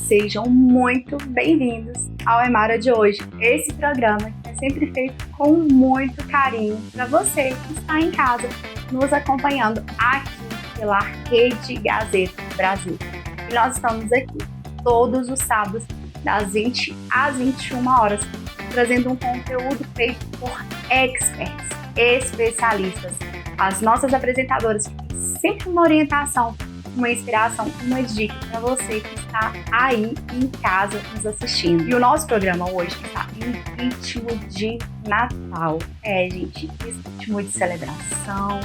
sejam muito bem-vindos ao Emara de hoje. Esse programa é sempre feito com muito carinho para você que está em casa nos acompanhando aqui pela Rede Gazeta Brasil. E nós estamos aqui todos os sábados das 20 às 21 horas, trazendo um conteúdo feito por experts, especialistas. As nossas apresentadoras têm sempre uma orientação, uma inspiração, uma dica para você que está aí em casa nos assistindo. E o nosso programa hoje está em ritmo de Natal. Gente, esse ritmo de celebração,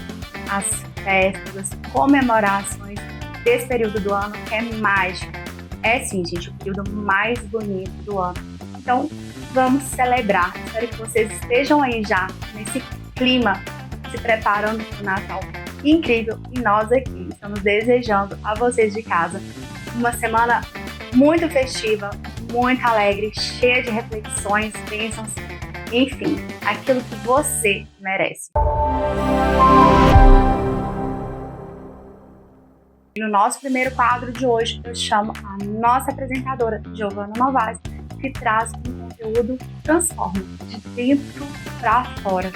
as festas, as comemorações desse período do ano que é mágico. É sim, gente, o período mais bonito do ano. Então, vamos celebrar. Espero que vocês estejam aí já nesse clima, se preparando para o Natal incrível. E nós aqui estamos desejando a vocês de casa uma semana muito festiva, muito alegre, cheia de reflexões, bênçãos, enfim, aquilo que você merece. E no nosso primeiro quadro de hoje, eu chamo a nossa apresentadora, Giovana Novaes, que traz um conteúdo que transforma de dentro para fora.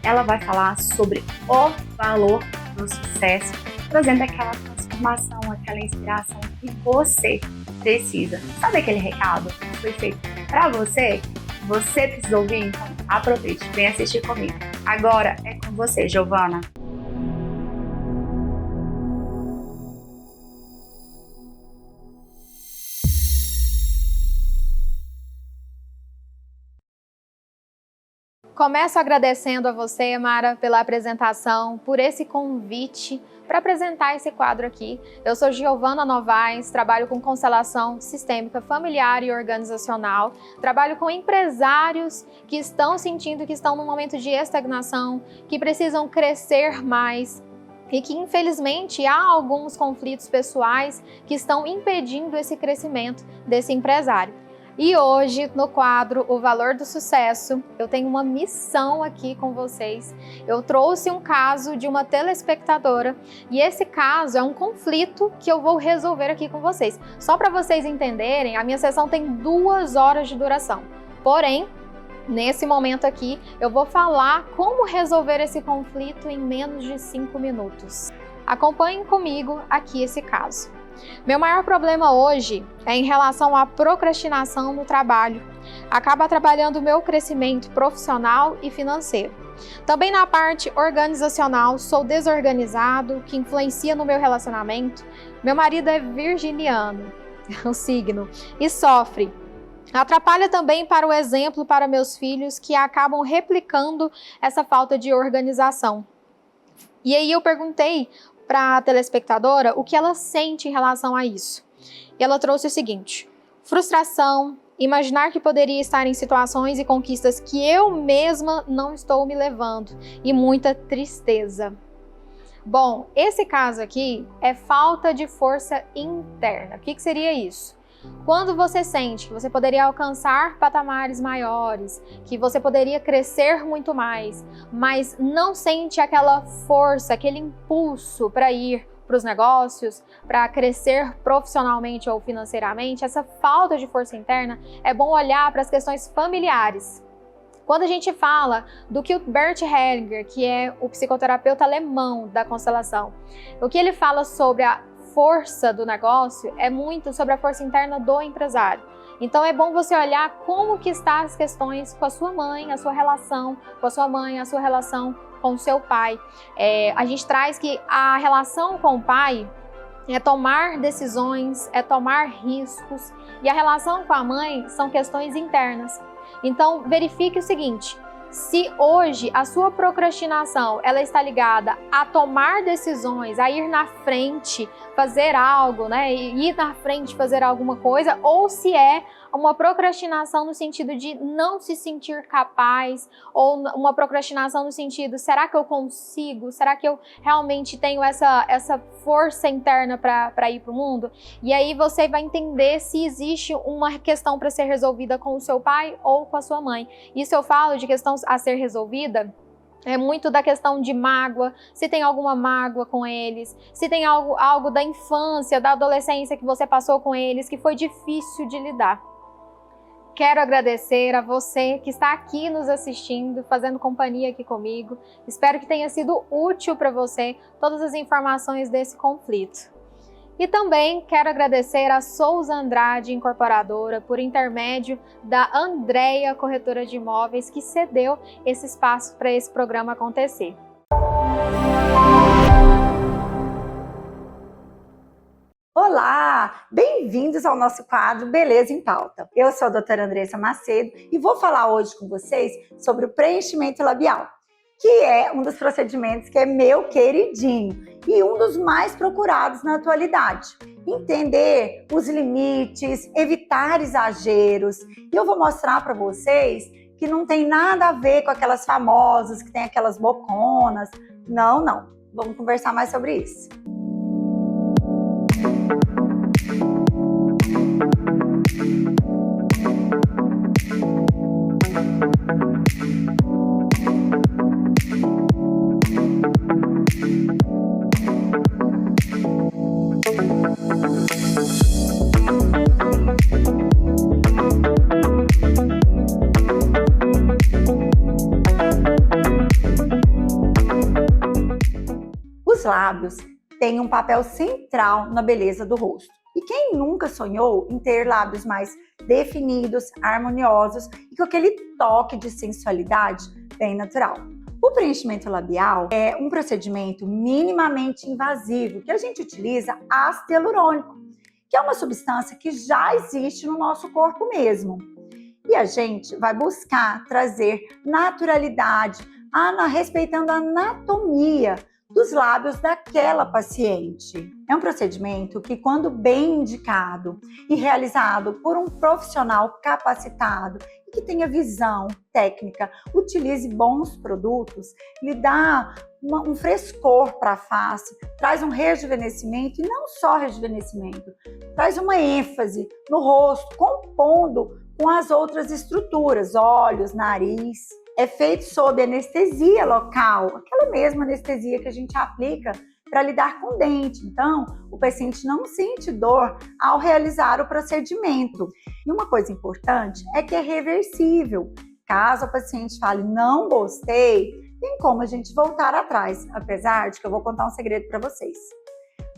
Ela vai falar sobre o valor do sucesso, trazendo aquela transformação, aquela inspiração que você precisa. Sabe aquele recado que foi feito para você? Você precisa ouvir? Então aproveite, vem assistir comigo. Agora é com você, Giovana. Começo agradecendo a você, Mara, pela apresentação, por esse convite para apresentar esse quadro aqui. Eu sou Giovana Novaes, trabalho com constelação sistêmica familiar e organizacional, trabalho com empresários que estão sentindo que estão num momento de estagnação, que precisam crescer mais e que, infelizmente, há alguns conflitos pessoais que estão impedindo esse crescimento desse empresário. E hoje, no quadro O Valor do Sucesso, eu tenho uma missão aqui com vocês. Eu trouxe um caso de uma telespectadora e esse caso é um conflito que eu vou resolver aqui com vocês. Só para vocês entenderem, a minha sessão tem 2 horas de duração. Porém, nesse momento aqui, eu vou falar como resolver esse conflito em menos de 5 minutos. Acompanhem comigo aqui esse caso. Meu maior problema hoje é em relação à procrastinação no trabalho. Acaba atrapalhando o meu crescimento profissional e financeiro. Também na parte organizacional, sou desorganizado, que influencia no meu relacionamento. Meu marido é virginiano, o signo, e sofre. Atrapalha também para o exemplo para meus filhos, que acabam replicando essa falta de organização. E aí eu perguntei para a telespectadora o que ela sente em relação a isso. E ela trouxe o seguinte: frustração, imaginar que poderia estar em situações e conquistas que eu mesma não estou me levando e muita tristeza. Bom, esse caso aqui é falta de força interna. O que seria isso? Quando você sente que você poderia alcançar patamares maiores, que você poderia crescer muito mais, mas não sente aquela força, aquele impulso para ir para os negócios, para crescer profissionalmente ou financeiramente, essa falta de força interna, é bom olhar para as questões familiares. Quando a gente fala do que o Bert Hellinger, que é o psicoterapeuta alemão da constelação, o que ele fala sobre a força do negócio é muito sobre a força interna do empresário. Então é bom você olhar como que estão as questões com a sua mãe, a sua relação com a sua mãe, a sua relação com o seu pai. A gente traz que a relação com o pai é tomar decisões, é tomar riscos, e a relação com a mãe são questões internas. Então verifique o seguinte: se hoje a sua procrastinação ela está ligada a tomar decisões, a ir na frente, fazer algo, né, ir na frente fazer alguma coisa, ou se é uma procrastinação no sentido de não se sentir capaz, ou uma procrastinação no sentido, será que eu consigo? Será que eu realmente tenho essa força interna para ir para o mundo? E aí você vai entender se existe uma questão para ser resolvida com o seu pai ou com a sua mãe. Isso eu falo de questão a ser resolvida É muito da questão de mágoa, se tem alguma mágoa com eles, se tem algo da infância, da adolescência que você passou com eles, que foi difícil de lidar. Quero agradecer a você que está aqui nos assistindo, fazendo companhia aqui comigo. Espero que tenha sido útil para você todas as informações desse conflito. E também quero agradecer a Souza Andrade Incorporadora, por intermédio da Andréia Corretora de Imóveis, que cedeu esse espaço para esse programa acontecer. Olá, bem-vindos ao nosso quadro Beleza em Pauta. Eu sou a doutora Andressa Macedo e vou falar hoje com vocês sobre o preenchimento labial, que é um dos procedimentos que é meu queridinho e um dos mais procurados na atualidade. Entender os limites, evitar exageros. E eu vou mostrar para vocês que não tem nada a ver com aquelas famosas que tem aquelas boconas. Não. Vamos conversar mais sobre isso. Os lábios têm um papel central na beleza do rosto. E quem nunca sonhou em ter lábios mais definidos, harmoniosos e com aquele toque de sensualidade bem natural? O preenchimento labial é um procedimento minimamente invasivo que a gente utiliza ácido hialurônico, que é uma substância que já existe no nosso corpo mesmo. E a gente vai buscar trazer naturalidade, respeitando a anatomia dos lábios daquela paciente. É um procedimento que, quando bem indicado e realizado por um profissional capacitado e que tenha visão técnica, utilize bons produtos, lhe dá um frescor para a face, traz um rejuvenescimento e não só rejuvenescimento, traz uma ênfase no rosto, compondo com as outras estruturas, olhos, nariz. É feito sob anestesia local, aquela mesma anestesia que a gente aplica para lidar com o dente. Então, o paciente não sente dor ao realizar o procedimento. E uma coisa importante é que é reversível. Caso a paciente fale, não gostei, tem como a gente voltar atrás, apesar de que eu vou contar um segredo para vocês.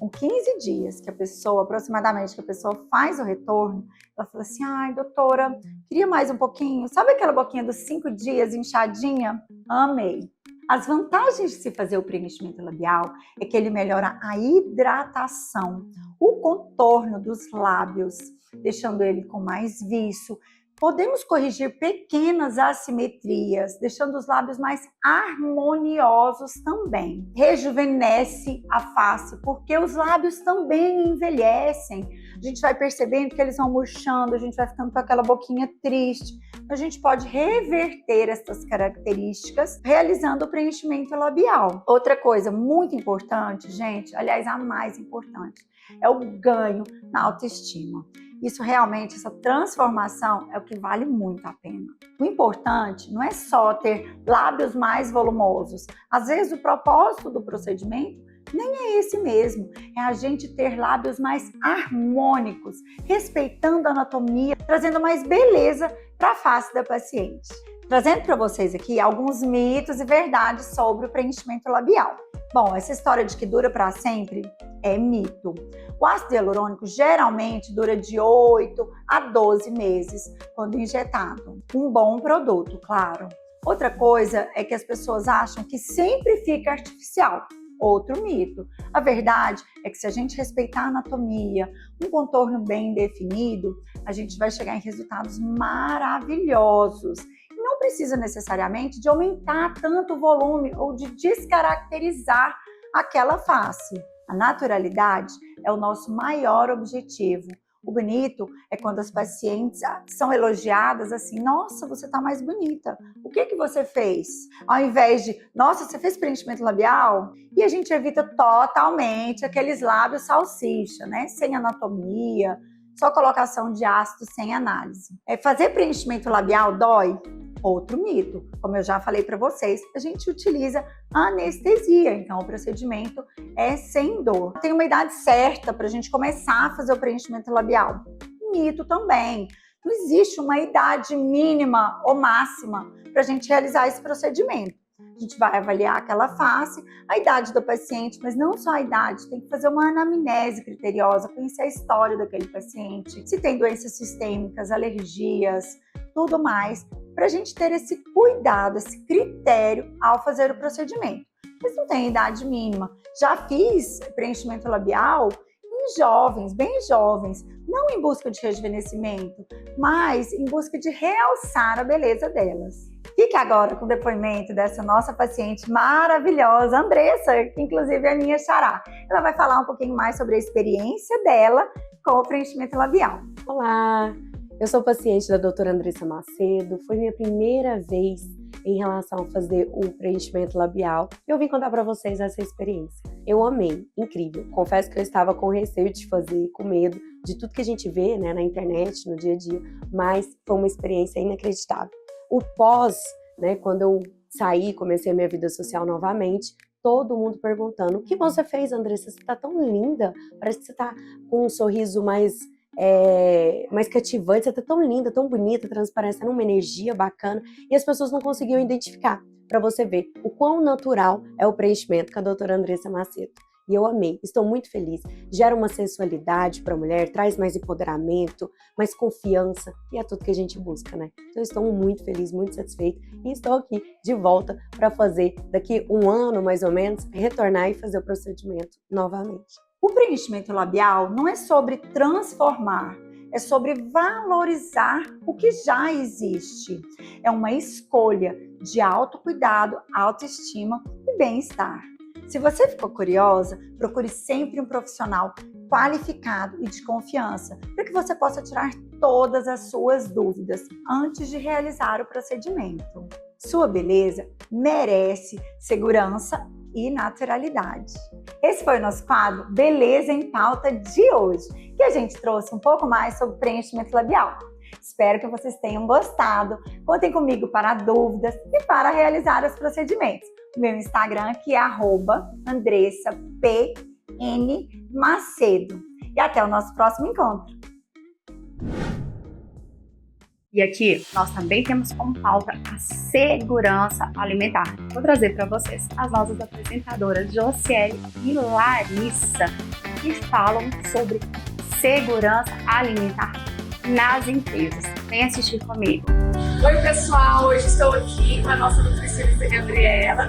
Com 15 dias que a pessoa, aproximadamente, que a pessoa faz o retorno, ela fala assim, ai, doutora, queria mais um pouquinho. Sabe aquela boquinha dos 5 dias inchadinha? Amei. As vantagens de se fazer o preenchimento labial é que ele melhora a hidratação, o contorno dos lábios, deixando ele com mais viço. Podemos corrigir pequenas assimetrias, deixando os lábios mais harmoniosos também. Rejuvenesce a face, porque os lábios também envelhecem. A gente vai percebendo que eles vão murchando, a gente vai ficando com aquela boquinha triste. A gente pode reverter essas características realizando o preenchimento labial. Outra coisa muito importante, gente, aliás, a mais importante, é o ganho na autoestima. Isso realmente, essa transformação é o que vale muito a pena. O importante não é só ter lábios mais volumosos. Às vezes o propósito do procedimento nem é esse mesmo. É a gente ter lábios mais harmônicos, respeitando a anatomia, trazendo mais beleza para a face da paciente. Trazendo para vocês aqui alguns mitos e verdades sobre o preenchimento labial. Bom, essa história de que dura para sempre é mito. O ácido hialurônico geralmente dura de 8 a 12 meses quando injetado. Um bom produto, claro. Outra coisa é que as pessoas acham que sempre fica artificial. Outro mito. A verdade é que se a gente respeitar a anatomia, um contorno bem definido, a gente vai chegar em resultados maravilhosos. Não precisa necessariamente de aumentar tanto o volume ou de descaracterizar aquela face. A naturalidade é o nosso maior objetivo. O bonito é quando as pacientes são elogiadas assim, nossa, você tá mais bonita. O que que você fez? Ao invés de, nossa, você fez preenchimento labial? E a gente evita totalmente aqueles lábios salsicha, né? Sem anatomia, só colocação de ácido sem análise. Fazer preenchimento labial dói? Outro mito, como eu já falei para vocês, a gente utiliza anestesia, então o procedimento é sem dor. Tem uma idade certa para a gente começar a fazer o preenchimento labial. Mito também. Não existe uma idade mínima ou máxima para a gente realizar esse procedimento. A gente vai avaliar aquela face, a idade do paciente, mas não só a idade, tem que fazer uma anamnese criteriosa, conhecer a história daquele paciente, se tem doenças sistêmicas, alergias, tudo mais, para a gente ter esse cuidado, esse critério ao fazer o procedimento. Mas não tem idade mínima. Já fiz preenchimento labial em jovens, bem jovens, não em busca de rejuvenescimento, mas em busca de realçar a beleza delas. Fique agora com o depoimento dessa nossa paciente maravilhosa, Andressa, que inclusive é minha xará. Ela vai falar um pouquinho mais sobre a experiência dela com o preenchimento labial. Olá, eu sou paciente da doutora Andressa Macedo, foi minha primeira vez em relação a fazer o preenchimento labial e eu vim contar para vocês essa experiência. Eu amei, incrível. Confesso que eu estava com receio de fazer, com medo de tudo que a gente vê, né, na internet, no dia a dia, mas foi uma experiência inacreditável. O pós, né, quando eu saí, comecei a minha vida social novamente, todo mundo perguntando: o que você fez, Andressa? Você tá tão linda, parece que você tá com um sorriso mais cativante, você tá tão linda, tão bonita, transparecendo uma energia bacana, e as pessoas não conseguiam identificar, para você ver o quão natural é o preenchimento com a doutora Andressa Macedo. E eu amei, estou muito feliz. Gera uma sensualidade para a mulher, traz mais empoderamento, mais confiança, e é tudo que a gente busca, né? Então eu estou muito feliz, muito satisfeita, e estou aqui de volta para fazer, daqui um ano mais ou menos, retornar e fazer o procedimento novamente. O preenchimento labial não é sobre transformar, é sobre valorizar o que já existe. É uma escolha de autocuidado, autoestima e bem-estar. Se você ficou curiosa, procure sempre um profissional qualificado e de confiança para que você possa tirar todas as suas dúvidas antes de realizar o procedimento. Sua beleza merece segurança e naturalidade. Esse foi o nosso quadro Beleza em Pauta de hoje, que a gente trouxe um pouco mais sobre preenchimento labial. Espero que vocês tenham gostado. Contem comigo para dúvidas e para realizar os procedimentos. O meu Instagram aqui é @AndressaPNMacedo. E até o nosso próximo encontro. E aqui nós também temos como pauta a segurança alimentar. Vou trazer para vocês as nossas apresentadoras Josiele e Larissa, que falam sobre segurança alimentar nas empresas. Vem assistir comigo. Oi pessoal, hoje estou aqui com a nossa nutricionista Gabriela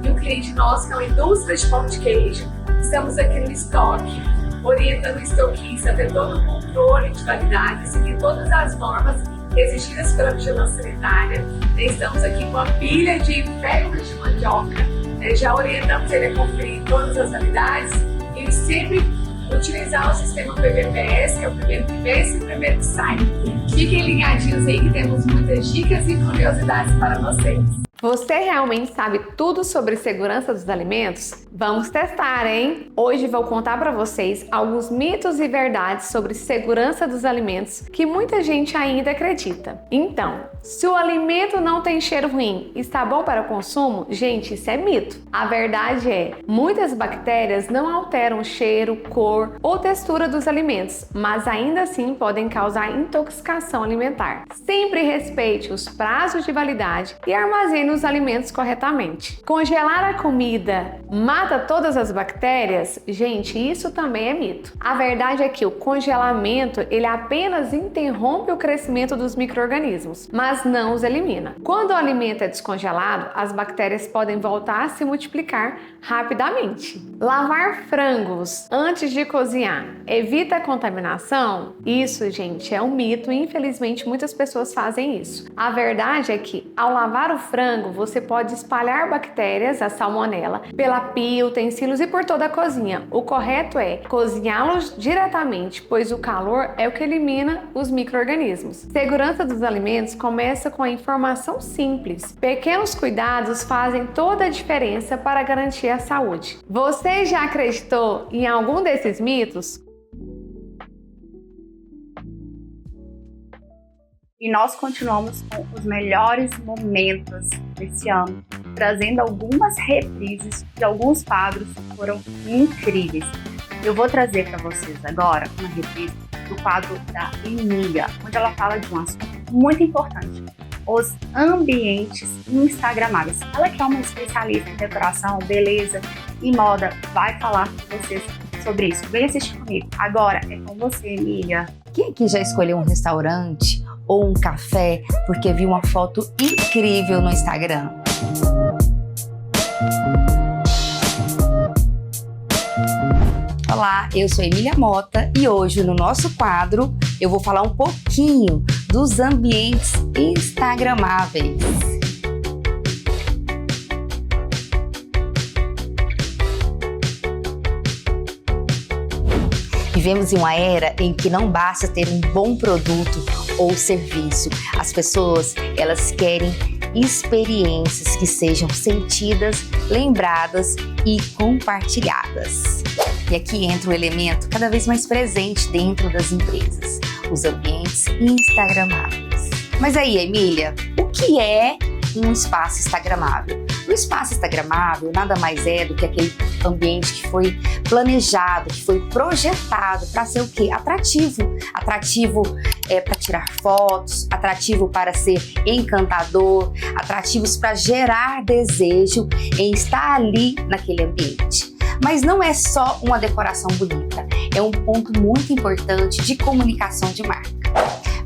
e um cliente nosso que é uma indústria de pão de queijo. Estamos aqui no estoque, orientando o estoquista a ter todo o controle de validade, seguir todas as normas exigidas pela vigilância sanitária. Estamos aqui com a pilha de fécula de mandioca, já orientamos ele a conferir todas as validades e sempre utilizar o sistema PVPS, que é o primeiro que vence e o primeiro que sai. Fiquem ligadinhos aí que temos muitas dicas e curiosidades para vocês. Você realmente sabe tudo sobre segurança dos alimentos? Vamos testar, hein? Hoje vou contar para vocês alguns mitos e verdades sobre segurança dos alimentos que muita gente ainda acredita. Então, se o alimento não tem cheiro ruim e está bom para o consumo, gente, isso é mito. A verdade é, muitas bactérias não alteram o cheiro, cor ou textura dos alimentos, mas ainda assim podem causar intoxicação alimentar. Sempre respeite os prazos de validade e armazene os alimentos corretamente. Congelar a comida mata todas as bactérias? Gente, isso também é mito. A verdade é que o congelamento, ele apenas interrompe o crescimento dos micro-organismos, mas não os elimina. Quando o alimento é descongelado, as bactérias podem voltar a se multiplicar rapidamente. Lavar frangos antes de cozinhar evita a contaminação? Isso, gente, é um mito e infelizmente muitas pessoas fazem isso. A verdade é que ao lavar o frango, você pode espalhar bactérias, a salmonela, pela pia, utensílios e por toda a cozinha. O correto é cozinhá-los diretamente, pois o calor é o que elimina os micro-organismos. Segurança dos alimentos começa com a informação simples. Pequenos cuidados fazem toda a diferença para garantir a saúde. Você já acreditou em algum desses mitos? E nós continuamos com os melhores momentos desse ano, trazendo algumas reprises de alguns quadros que foram incríveis. Eu vou trazer para vocês agora uma reprise do quadro da Emília, onde ela fala de um assunto muito importante: os ambientes instagramáveis. Ela que é uma especialista em decoração, beleza e moda, vai falar com vocês sobre isso. Vem assistir comigo. Agora é com você, Emília. Quem aqui já escolheu um restaurante ou um café porque viu uma foto incrível no Instagram? Olá, eu sou Emília Mota e hoje no nosso quadro eu vou falar um pouquinho dos ambientes instagramáveis. Vivemos em uma era em que não basta ter um bom produto ou serviço. As pessoas, elas querem experiências que sejam sentidas, lembradas e compartilhadas. E aqui entra um elemento cada vez mais presente dentro das empresas: os ambientes instagramáveis. Mas aí, Emília, o que é um espaço instagramável? O espaço instagramável nada mais é do que aquele ambiente que foi planejado, que foi projetado para ser o quê? Atrativo. Atrativo para tirar fotos, atrativo para ser encantador, atrativos para gerar desejo em estar ali naquele ambiente. Mas não é só uma decoração bonita, é um ponto muito importante de comunicação de marca.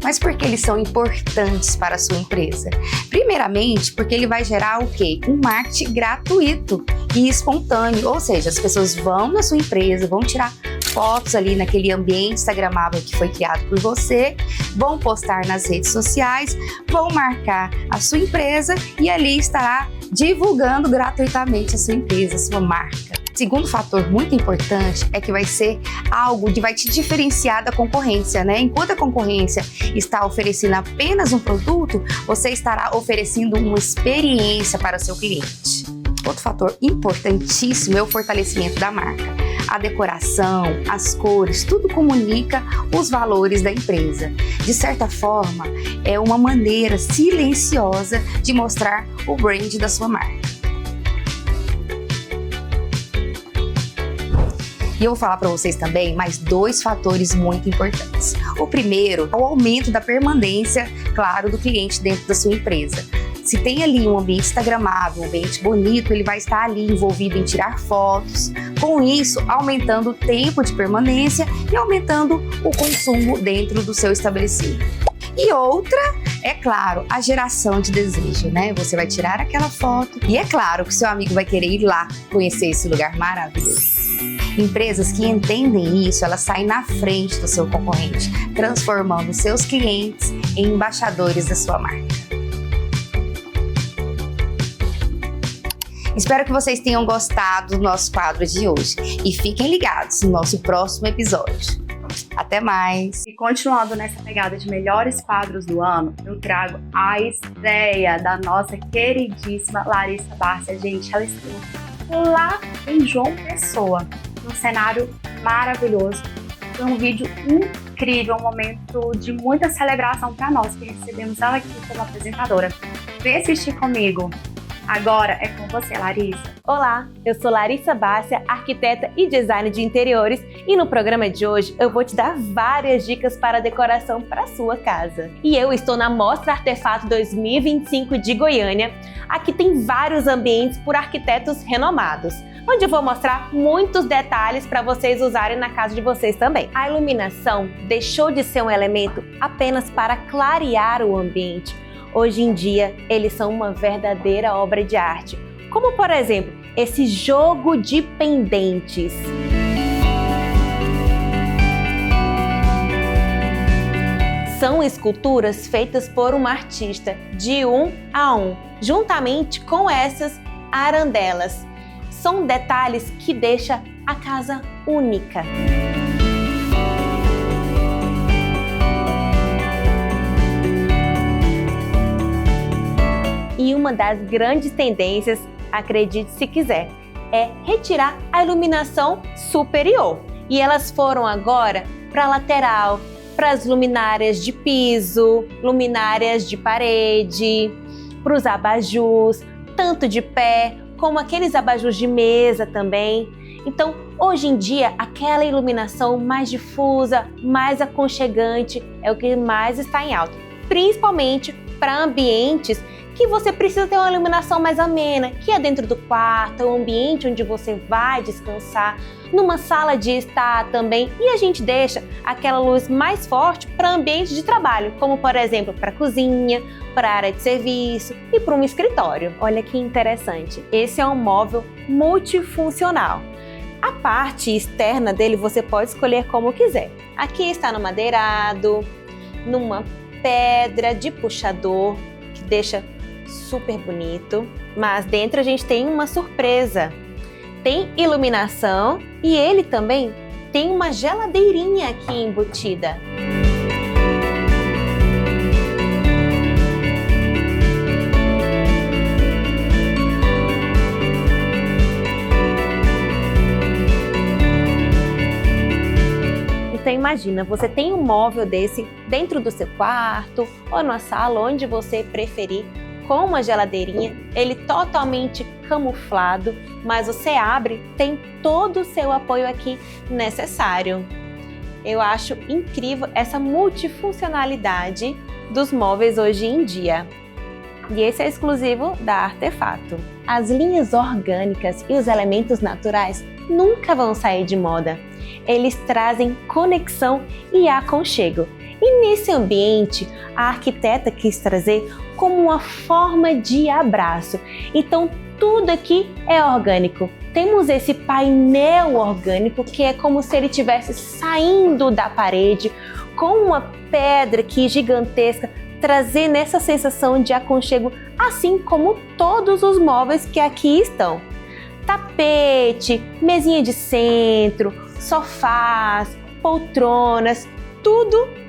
Mas por que eles são importantes para a sua empresa? Primeiramente, porque ele vai gerar o quê? Um marketing gratuito e espontâneo, ou seja, as pessoas vão na sua empresa, vão tirar fotos ali naquele ambiente instagramável que foi criado por você, vão postar nas redes sociais, vão marcar a sua empresa e ali estará divulgando gratuitamente a sua empresa, a sua marca. Segundo fator muito importante é que vai ser algo que vai te diferenciar da concorrência, né? Enquanto a concorrência está oferecendo apenas um produto, você estará oferecendo uma experiência para o seu cliente. Outro fator importantíssimo é o fortalecimento da marca. A decoração, as cores, tudo comunica os valores da empresa. De certa forma, é uma maneira silenciosa de mostrar o brand da sua marca. E eu vou falar para vocês também mais dois fatores muito importantes. O primeiro é o aumento da permanência, claro, do cliente dentro da sua empresa. Se tem ali um ambiente instagramável, um ambiente bonito, ele vai estar ali envolvido em tirar fotos, com isso aumentando o tempo de permanência e aumentando o consumo dentro do seu estabelecimento. E outra, é claro, a geração de desejo, né? Você vai tirar aquela foto e é claro que o seu amigo vai querer ir lá conhecer esse lugar maravilhoso. Empresas que entendem isso, elas saem na frente do seu concorrente, transformando seus clientes em embaixadores da sua marca. Espero que vocês tenham gostado do nosso quadro de hoje e fiquem ligados no nosso próximo episódio. Até mais! E continuando nessa pegada de melhores quadros do ano, eu trago a estreia da nossa queridíssima Larissa Bárcia. Gente, ela estreou lá em João Pessoa, num cenário maravilhoso. Foi um vídeo incrível, um momento de muita celebração para nós que recebemos ela aqui como apresentadora. Vem assistir comigo. Agora é com você, Larissa. Olá, eu sou Larissa Bárcia, arquiteta e designer de interiores, e no programa de hoje eu vou te dar várias dicas para decoração para sua casa. E eu estou na Mostra Artefato 2025 de Goiânia. Aqui tem vários ambientes por arquitetos renomados, onde eu vou mostrar muitos detalhes para vocês usarem na casa de vocês também. A iluminação deixou de ser um elemento apenas para clarear o ambiente. Hoje em dia, eles são uma verdadeira obra de arte, como por exemplo, esse jogo de pendentes. São esculturas feitas por uma artista de 1 a 1, juntamente com essas arandelas. São detalhes que deixam a casa única. E uma das grandes tendências, acredite se quiser, é retirar a iluminação superior. E elas foram agora para a lateral, para as luminárias de piso, luminárias de parede, para os abajus, tanto de pé como aqueles abajus de mesa também. Então, hoje em dia, aquela iluminação mais difusa, mais aconchegante é o que mais está em alta, principalmente para ambientes que você precisa ter uma iluminação mais amena, que é dentro do quarto, um ambiente onde você vai descansar, numa sala de estar também, e a gente deixa aquela luz mais forte para ambientes de trabalho, como por exemplo para a cozinha, para a área de serviço e para um escritório. Olha que interessante, esse é um móvel multifuncional. A parte externa dele você pode escolher como quiser. Aqui está no madeirado, numa pedra de puxador, que deixa super bonito, mas dentro a gente tem uma surpresa. Tem iluminação e ele também tem uma geladeirinha aqui embutida. Então imagina, você tem um móvel desse dentro do seu quarto ou na sala, onde você preferir, com uma geladeirinha, ele totalmente camuflado, mas você abre, tem todo o seu apoio aqui necessário. Eu acho incrível essa multifuncionalidade dos móveis hoje em dia. E esse é exclusivo da Artefato. As linhas orgânicas e os elementos naturais nunca vão sair de moda. Eles trazem conexão e aconchego. E nesse ambiente, a arquiteta quis trazer como uma forma de abraço. Então, tudo aqui é orgânico. Temos esse painel orgânico que é como se ele estivesse saindo da parede, com uma pedra aqui gigantesca, trazendo essa sensação de aconchego, assim como todos os móveis que aqui estão. Tapete, mesinha de centro, sofás, poltronas, tudo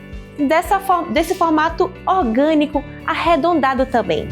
desse formato orgânico arredondado também.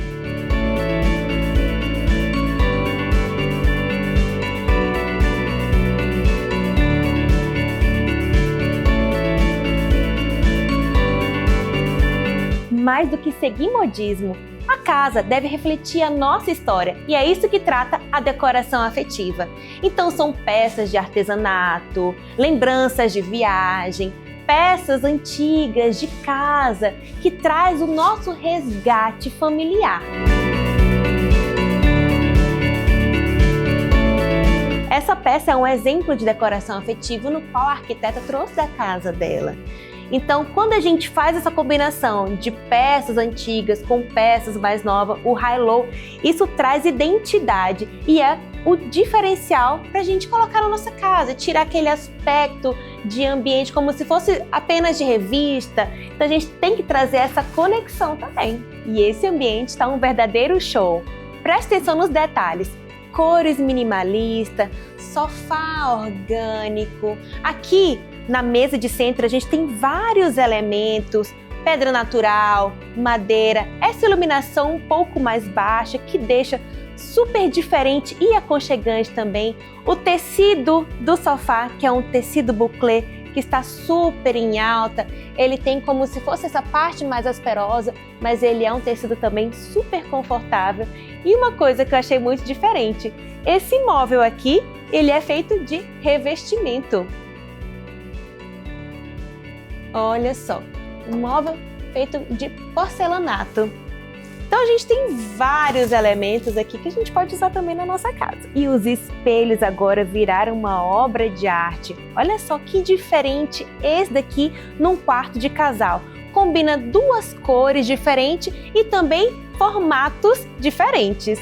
Mais do que seguir modismo, a casa deve refletir a nossa história e é isso que trata a decoração afetiva. Então são peças de artesanato, lembranças de viagem, peças antigas de casa que traz o nosso resgate familiar. Essa peça é um exemplo de decoração afetiva no qual a arquiteta trouxe da casa dela. Então, quando a gente faz essa combinação de peças antigas com peças mais novas, o high-low, isso traz identidade e é o diferencial para a gente colocar na nossa casa, tirar aquele aspecto de ambiente como se fosse apenas de revista. Então, a gente tem que trazer essa conexão também. E esse ambiente está um verdadeiro show. Preste atenção nos detalhes. Cores minimalistas, sofá orgânico. Aqui, na mesa de centro, a gente tem vários elementos, pedra natural, madeira, essa iluminação um pouco mais baixa que deixa super diferente e aconchegante também. O tecido do sofá, que é um tecido bouclé, que está super em alta, ele tem como se fosse essa parte mais asperosa, mas ele é um tecido também super confortável. E uma coisa que eu achei muito diferente, esse móvel aqui, ele é feito de revestimento. Olha só, um móvel feito de porcelanato. Então a gente tem vários elementos aqui que a gente pode usar também na nossa casa. E os espelhos agora viraram uma obra de arte. Olha só que diferente esse daqui num quarto de casal. Combina duas cores diferentes e também formatos diferentes.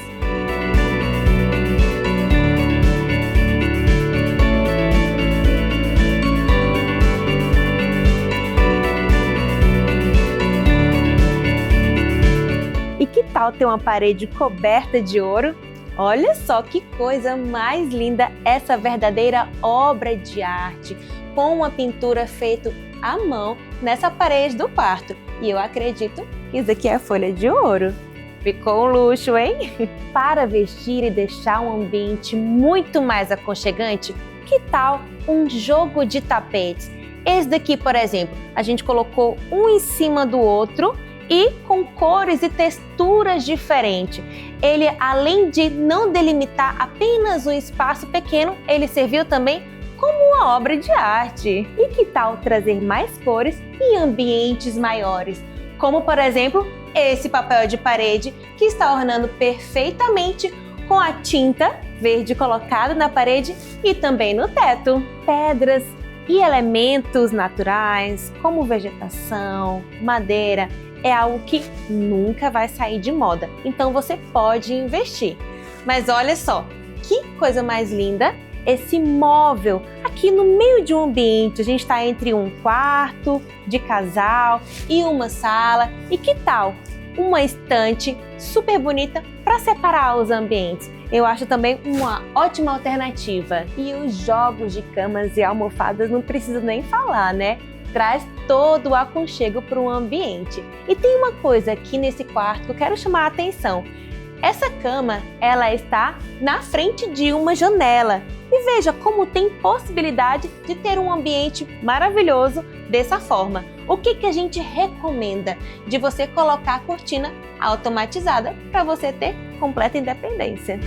Que tal ter uma parede coberta de ouro? Olha só que coisa mais linda essa verdadeira obra de arte, com uma pintura feita à mão nessa parede do quarto. E eu acredito que isso aqui é folha de ouro. Ficou um luxo, hein? Para vestir e deixar um ambiente muito mais aconchegante, que tal um jogo de tapetes? Esse daqui, por exemplo, a gente colocou um em cima do outro e com cores e texturas diferentes. Ele, além de não delimitar apenas um espaço pequeno, ele serviu também como uma obra de arte. E que tal trazer mais cores em ambientes maiores? Como, por exemplo, esse papel de parede que está ornando perfeitamente com a tinta verde colocada na parede e também no teto. Pedras e elementos naturais, como vegetação, madeira, é algo que nunca vai sair de moda. Então você pode investir. Mas olha só, que coisa mais linda esse móvel aqui no meio de um ambiente. A gente está entre um quarto de casal e uma sala. E que tal uma estante super bonita para separar os ambientes? Eu acho também uma ótima alternativa. E os jogos de camas e almofadas não preciso nem falar, né? Traz todo o aconchego para o ambiente. E tem uma coisa aqui nesse quarto que eu quero chamar a atenção. Essa cama, ela está na frente de uma janela. E veja como tem possibilidade de ter um ambiente maravilhoso dessa forma. O que a gente recomenda? De você colocar a cortina automatizada para você ter completa independência.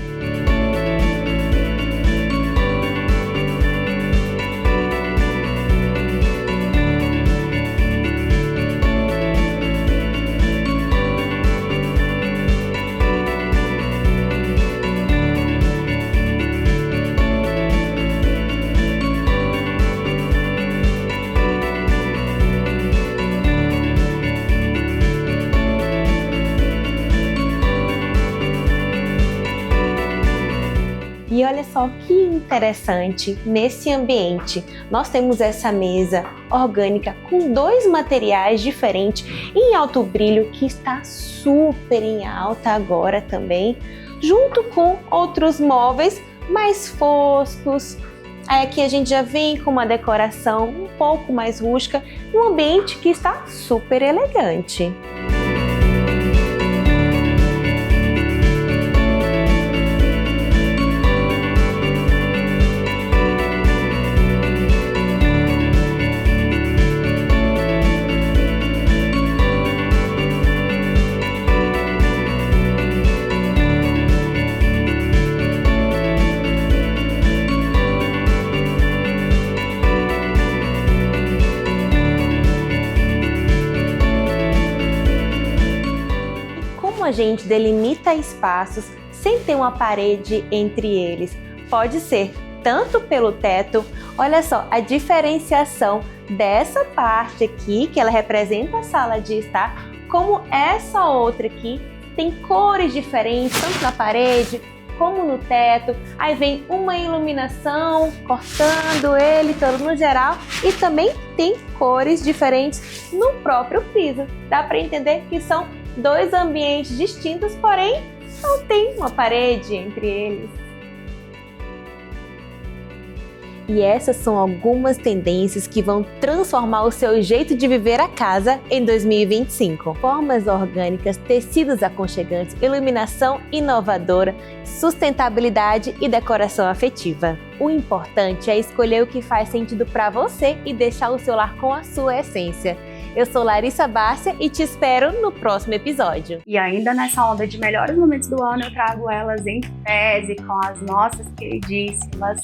E olha só que interessante, nesse ambiente nós temos essa mesa orgânica com dois materiais diferentes em alto brilho que está super em alta agora também, junto com outros móveis mais foscos. Aqui a gente já vem com uma decoração um pouco mais rústica, um ambiente que está super elegante. A gente delimita espaços sem ter uma parede entre eles. Pode ser tanto pelo teto, olha só a diferenciação dessa parte aqui, que ela representa a sala de estar, como essa outra aqui, tem cores diferentes, tanto na parede como no teto. Aí vem uma iluminação cortando ele todo no geral e também tem cores diferentes no próprio piso. Dá para entender que são dois ambientes distintos, porém não tem uma parede entre eles. E essas são algumas tendências que vão transformar o seu jeito de viver a casa em 2025. Formas orgânicas, tecidos aconchegantes, iluminação inovadora, sustentabilidade e decoração afetiva. O importante é escolher o que faz sentido para você e deixar o seu lar com a sua essência. Eu sou Larissa Bárcia e te espero no próximo episódio. E ainda nessa onda de melhores momentos do ano, eu trago elas em tese com as nossas queridíssimas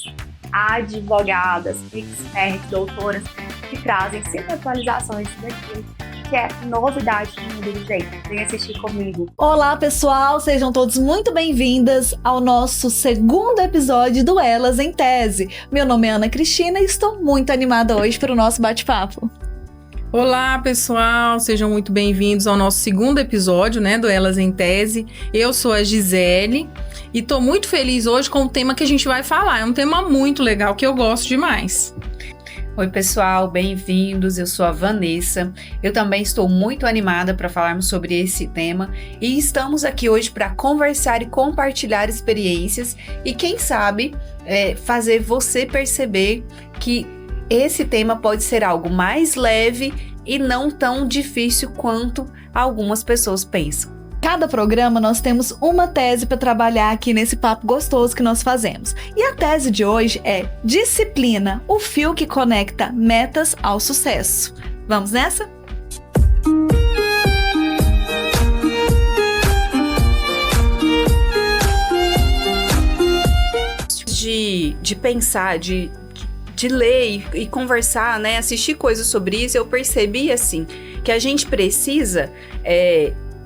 advogadas, experts, doutoras, que trazem sempre atualizações daquilo que é novidade no mundo do jeito. Vem assistir comigo. Olá, pessoal! Sejam todos muito bem-vindas ao nosso segundo episódio do Elas em Tese. Meu nome é Ana Cristina e estou muito animada hoje para o nosso bate-papo. Olá, pessoal! Sejam muito bem-vindos ao nosso segundo episódio, do Elas em Tese. Eu sou a Gisele e tô muito feliz hoje com o tema que a gente vai falar. É um tema muito legal que eu gosto demais. Oi, pessoal, bem-vindos. Eu sou a Vanessa. Eu também estou muito animada para falarmos sobre esse tema e estamos aqui hoje para conversar e compartilhar experiências e, quem sabe, fazer você perceber que esse tema pode ser algo mais leve e não tão difícil quanto algumas pessoas pensam. cada programa nós temos uma tese para trabalhar aqui nesse papo gostoso que nós fazemos. E a tese de hoje é Disciplina, o fio que conecta metas ao sucesso. Vamos nessa? De pensar, de ler e conversar, né, assistir coisas sobre isso, eu percebi, assim, que a gente precisa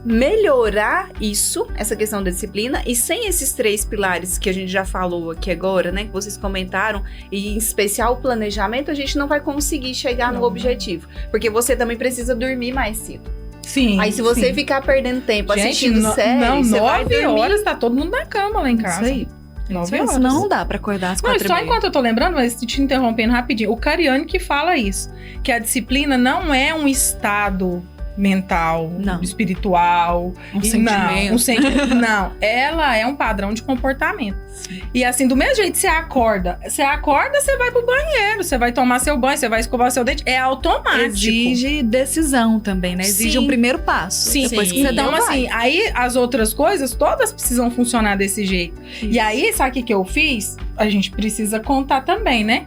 melhorar isso, essa questão da disciplina, e sem esses 3 pilares que a gente já falou aqui agora, né, que vocês comentaram, e em especial o planejamento, a gente não vai conseguir chegar no objetivo, porque você também precisa dormir mais cedo. Sim. Aí se você ficar perdendo tempo assistindo série, você vai dormir. 9 horas tá todo mundo na cama lá em casa. Isso aí. 9 horas. Senão não dá pra acordar às 4h30. Só enquanto eu tô lembrando, mas te interrompendo rapidinho, o Cariani que fala isso, que a disciplina não é um estado mental, espiritual, sentimento. Não, ela é um padrão de comportamento. Sim. E assim, do mesmo jeito, você acorda, você vai pro banheiro, você vai tomar seu banho, você vai escovar seu dente, é automático. Exige decisão também, né? Exige um primeiro passo. Sim, depois que você então assim, aí as outras coisas todas precisam funcionar desse jeito. Isso. E aí, sabe o que eu fiz? A gente precisa contar também, né?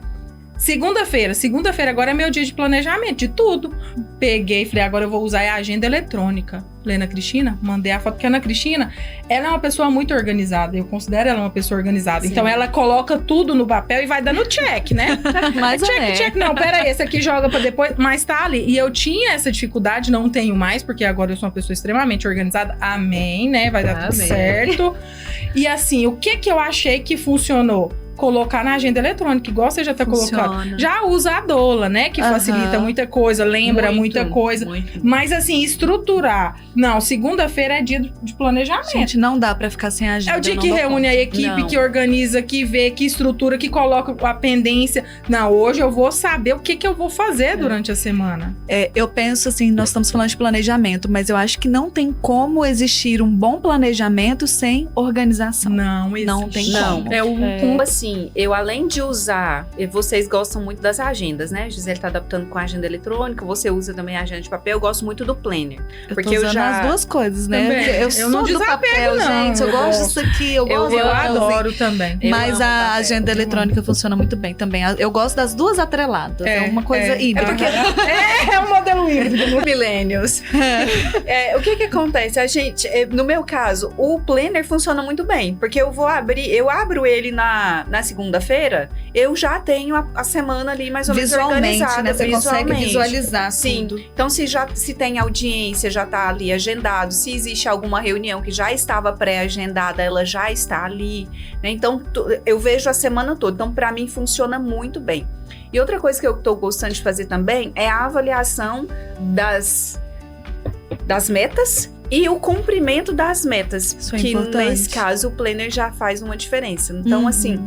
Segunda-feira agora é meu dia de planejamento, de tudo. Peguei e falei, agora eu vou usar a agenda eletrônica. Falei, Ana Cristina, mandei a foto, porque a Ana Cristina, ela é uma pessoa muito organizada, eu considero ela uma pessoa organizada. Sim. Então ela coloca tudo no papel e vai dando check, né? Mas check, não, peraí, esse aqui joga pra depois, mas tá ali. E eu tinha essa dificuldade, não tenho mais, porque agora eu sou uma pessoa extremamente organizada, amém, né? Vai dar tudo certo. E assim, o que eu achei que funcionou? Colocar na agenda eletrônica, igual você já tá colocando. Já usa a doula, né? Que facilita muita coisa, lembra muita coisa. Mas assim, estruturar. Não, segunda-feira é dia de planejamento. Gente, não dá pra ficar sem agenda. É o dia que reúne a equipe, que organiza, que vê, que estrutura, que coloca a pendência. Não, hoje eu vou saber o que eu vou fazer durante a semana. Eu penso assim, nós estamos falando de planejamento, mas eu acho que não tem como existir um bom planejamento sem organização. Não existe. Não tem como. É o assim, eu além de usar, vocês gostam muito das agendas, né? Gisele tá adaptando com a agenda eletrônica, você usa também a agenda de papel, eu gosto muito do planner. Porque eu já as duas coisas, né? Também. Eu sou do papel, não. Gente, eu gosto disso aqui, eu adoro também. Mas a agenda eletrônica funciona muito bem também. Eu gosto das duas atreladas, é uma coisa híbrida. É um modelo híbrido. Millennials. O que acontece? A gente, no meu caso, o planner funciona muito bem, porque eu abro ele na segunda-feira, eu já tenho a semana ali mais ou menos organizada. Né? Você consegue visualizar tudo. Então, se tem audiência, já tá ali agendado. Se existe alguma reunião que já estava pré-agendada, ela já está ali. Né? Então, eu vejo a semana toda. Então, para mim, funciona muito bem. E outra coisa que eu tô gostando de fazer também é a avaliação das metas e o cumprimento das metas, isso é que importante. Nesse caso o planner já faz uma diferença. Então, assim,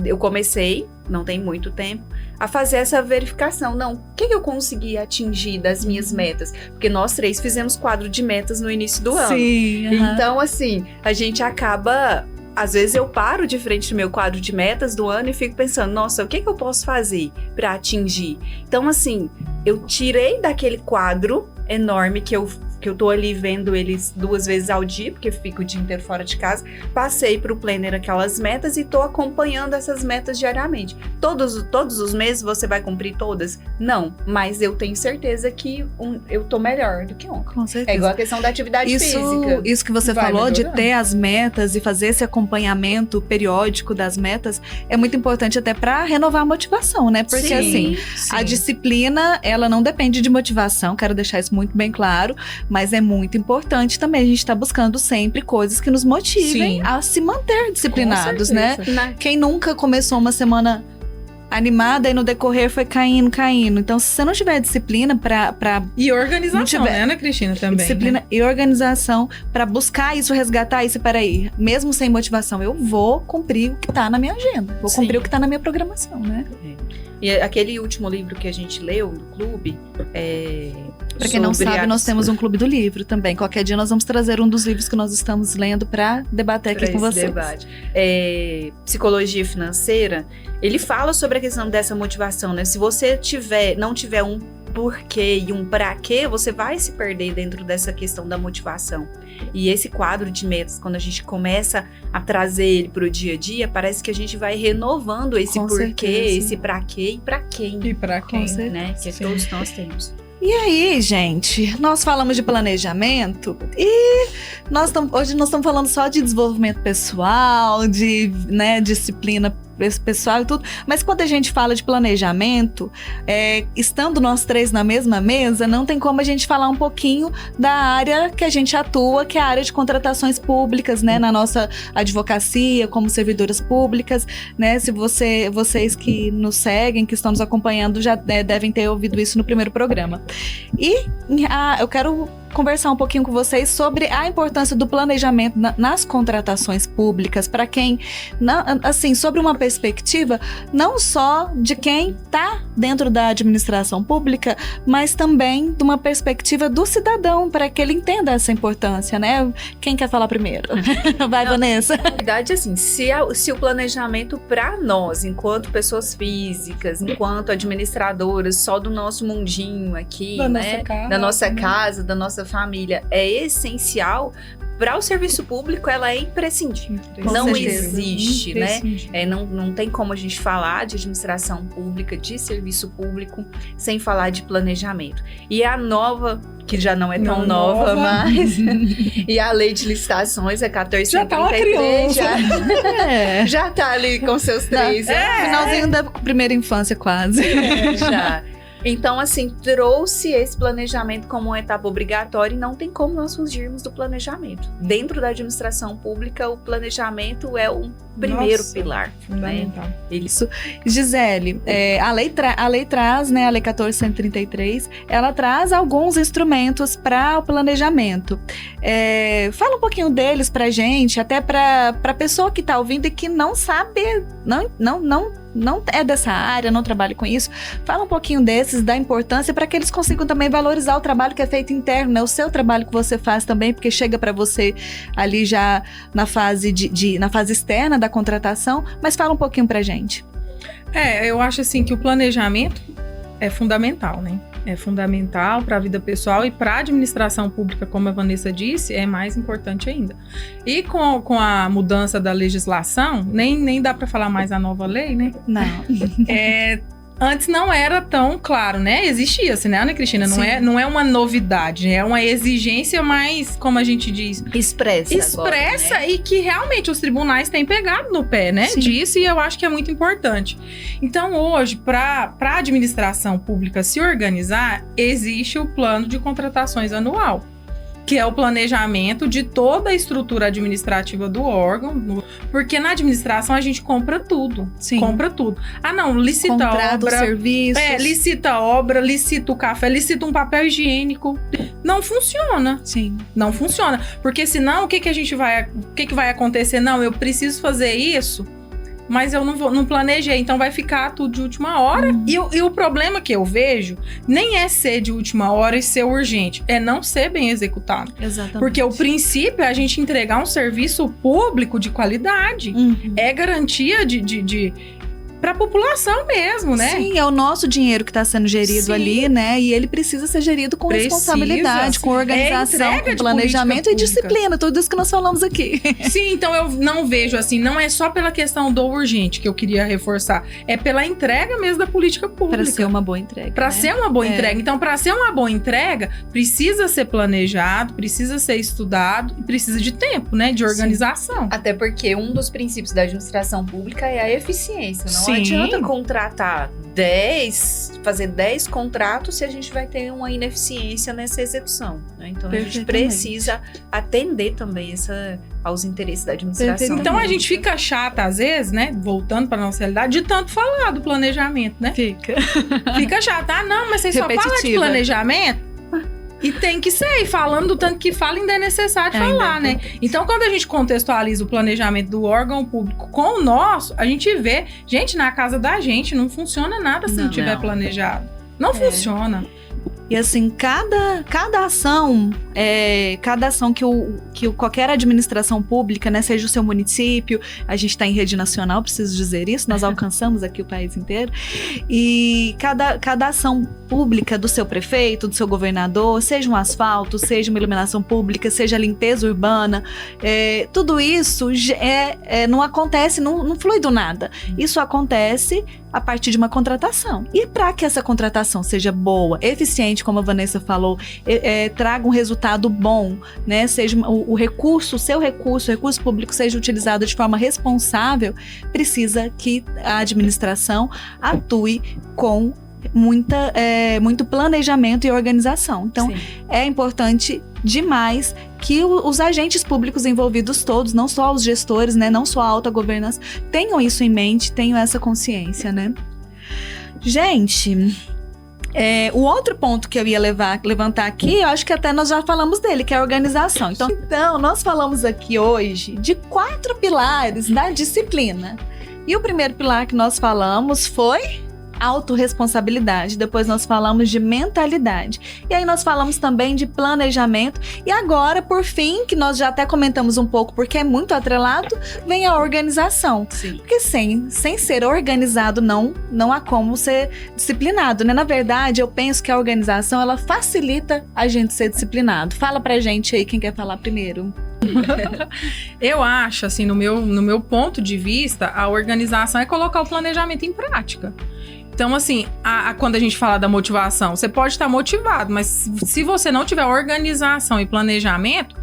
eu comecei, não tem muito tempo, a fazer essa verificação. Não, o que eu consegui atingir das minhas metas? Porque nós 3 fizemos quadro de metas no início do ano. Sim. Então, assim, a gente acaba... Às vezes eu paro de frente do meu quadro de metas do ano e fico pensando, nossa, o que eu posso fazer para atingir? Então, assim, eu tirei daquele quadro enorme que eu tô ali vendo eles 2 vezes ao dia, porque eu fico o dia inteiro fora de casa, passei pro planner aquelas metas e tô acompanhando essas metas diariamente. Todos os meses você vai cumprir todas? Não, mas eu tenho certeza que eu tô melhor do que ontem. Com certeza. É igual a questão da atividade física. Isso que você falou de ter as metas e fazer esse acompanhamento periódico das metas é muito importante até para renovar a motivação, né? Porque sim. A disciplina, ela não depende de motivação, quero deixar isso muito bem claro, mas é muito importante também a gente estar buscando sempre coisas que nos motivem a se manter disciplinados, né? Quem nunca começou uma semana animada e no decorrer foi caindo. Então, se você não tiver disciplina pra e organização, né, Ana Cristina, também. Disciplina, né? E organização pra buscar isso, resgatar isso. Peraí, mesmo sem motivação, eu vou cumprir o que tá na minha agenda. Vou cumprir o que tá na minha programação, né? E aquele último livro que a gente leu no clube, pra quem não sabe, nós temos um clube do livro também. Qualquer dia nós vamos trazer um dos livros que nós estamos lendo pra debater aqui com vocês. Debate. Psicologia financeira, ele fala sobre a questão dessa motivação, né? Se você não tiver porquê e um pra quê, você vai se perder dentro dessa questão da motivação. E esse quadro de metas, quando a gente começa a trazer ele para o dia a dia, parece que a gente vai renovando esse Com porquê, certeza. esse pra quê e pra quem. E pra quem? Né? Que todos nós temos. E aí, gente, nós falamos de planejamento e hoje nós estamos falando só de desenvolvimento pessoal, de, né, disciplina pessoal e tudo, mas quando a gente fala de planejamento, estando nós três na mesma mesa, não tem como a gente falar um pouquinho da área que a gente atua, que é a área de contratações públicas, né, na nossa advocacia, como servidoras públicas, né, se vocês que nos seguem, que estão nos acompanhando, já devem ter ouvido isso no primeiro programa. E eu quero conversar um pouquinho com vocês sobre a importância do planejamento nas contratações públicas, para quem, assim, sobre uma perspectiva não só de quem está dentro da administração pública, mas também de uma perspectiva do cidadão, para que ele entenda essa importância, né? Quem quer falar primeiro? Vai, Vanessa. Na verdade, assim, se o planejamento para nós, enquanto pessoas físicas, enquanto administradoras, só do nosso mundinho aqui, Da né? nossa casa, da nossa né? casa, da nossa família, é essencial. Para o serviço público, ela é imprescindível. Com Não certeza. existe, né? Não tem como a gente falar de administração pública, de serviço público, sem falar de planejamento. E a nova, que já não é tão nova, mas... e a lei de licitações, a 1433, Já tá uma criança. já tá ali com seus 3 anos. Finalzinho da primeira infância, quase. Já. Então, assim, trouxe esse planejamento como uma etapa obrigatória e não tem como nós fugirmos do planejamento. Dentro da administração pública, o planejamento é o primeiro pilar. Fundamental. Né? Isso. Gisele, a lei traz, né, a lei 1433, ela traz alguns instrumentos para o planejamento. Fala um pouquinho deles pra gente, até pra pessoa que tá ouvindo e que não sabe, não é dessa área, não trabalha com isso. Fala um pouquinho desses, da importância, para que eles consigam também valorizar o trabalho que é feito interno, né? O seu trabalho que você faz também, porque chega para você ali já na fase na fase externa da contratação, mas fala um pouquinho pra gente. Eu acho assim que o planejamento é fundamental, né? É fundamental para a vida pessoal e para a administração pública, como a Vanessa disse, é mais importante ainda. E com a mudança da legislação, nem dá para falar mais a nova lei, né? Não. Antes não era tão claro, né? Existia, assim, né, Ana Cristina? Não é uma novidade, é uma exigência mais, como a gente diz... Expressa agora, né? E que realmente os tribunais têm pegado no pé, né? Sim. Disso, e eu acho que é muito importante. Então, hoje, para a administração pública se organizar, existe o plano de contratações anual, que é o planejamento de toda a estrutura administrativa do órgão, porque na administração a gente compra tudo. Sim. Compra tudo. Licita Contrato, obra, serviços. licita obra, licita o café, licita um papel higiênico. Não funciona. Sim. Não funciona. Porque senão, o que vai acontecer? Não, eu preciso fazer isso, mas eu não planejei, então vai ficar tudo de última hora. E o problema que eu vejo nem é ser de última hora e ser urgente, é não ser bem executado. Exatamente. Porque o princípio é a gente entregar um serviço público de qualidade. É garantia para a população mesmo, né? Sim, é o nosso dinheiro que está sendo gerido Sim. ali, né? E ele precisa ser gerido com responsabilidade, com organização, entrega com de planejamento e política disciplina, tudo isso que nós falamos aqui. Sim, então eu não vejo assim, não é só pela questão do urgente que eu queria reforçar, é pela entrega mesmo da política pública. Para ser uma boa entrega. Para né? ser uma boa entrega. Então, para ser uma boa entrega, precisa ser planejado, precisa ser estudado e precisa de tempo, né? De organização. Até porque um dos princípios da administração pública é a eficiência. Não Sim. adianta contratar fazer 10 contratos se a gente vai ter uma ineficiência nessa execução, né? Então a gente precisa atender também aos interesses da administração. Então a gente fica chata às vezes, né? Voltando para nossa realidade, de tanto falar do planejamento, né? Fica chata. Não, mas vocês só falam de planejamento? E tem que ser, e falando do tanto que fala, ainda é necessário falar, né? Então, quando a gente contextualiza o planejamento do órgão público com o nosso, a gente vê, gente, na casa da gente não funciona nada se não tiver planejado. Não funciona. E assim, cada ação que qualquer administração pública, né, seja o seu município, a gente está em rede nacional, preciso dizer isso, nós alcançamos aqui o país inteiro, e cada ação pública do seu prefeito, do seu governador, seja um asfalto, seja uma iluminação pública, seja limpeza urbana, tudo isso não acontece, não flui do nada. Isso acontece a partir de uma contratação. E para que essa contratação seja boa, eficiente, como a Vanessa falou, traga um resultado bom, né? Seja o recurso público seja utilizado de forma responsável, precisa que a administração atue com muito planejamento e organização. Então, sim, é importante demais que os agentes públicos envolvidos todos, não só os gestores, né, não só a alta governança, tenham isso em mente, tenham essa consciência, né? Gente, o outro ponto que eu ia levantar aqui, eu acho que até nós já falamos dele, que é a organização. Então, nós falamos aqui hoje de 4 pilares da disciplina. E o primeiro pilar que nós falamos foi autorresponsabilidade, depois nós falamos de mentalidade, e aí nós falamos também de planejamento, e agora, por fim, que nós já até comentamos um pouco, porque é muito atrelado, vem a organização. Sim. Porque sem ser organizado não há como ser disciplinado, né? Na verdade, eu penso que a organização, ela facilita a gente ser disciplinado. Fala pra gente aí, quem quer falar primeiro. Eu acho, assim, no meu ponto de vista, a organização é colocar o planejamento em prática. Então, assim, quando a gente fala da motivação, você pode estar motivado, mas se você não tiver organização e planejamento,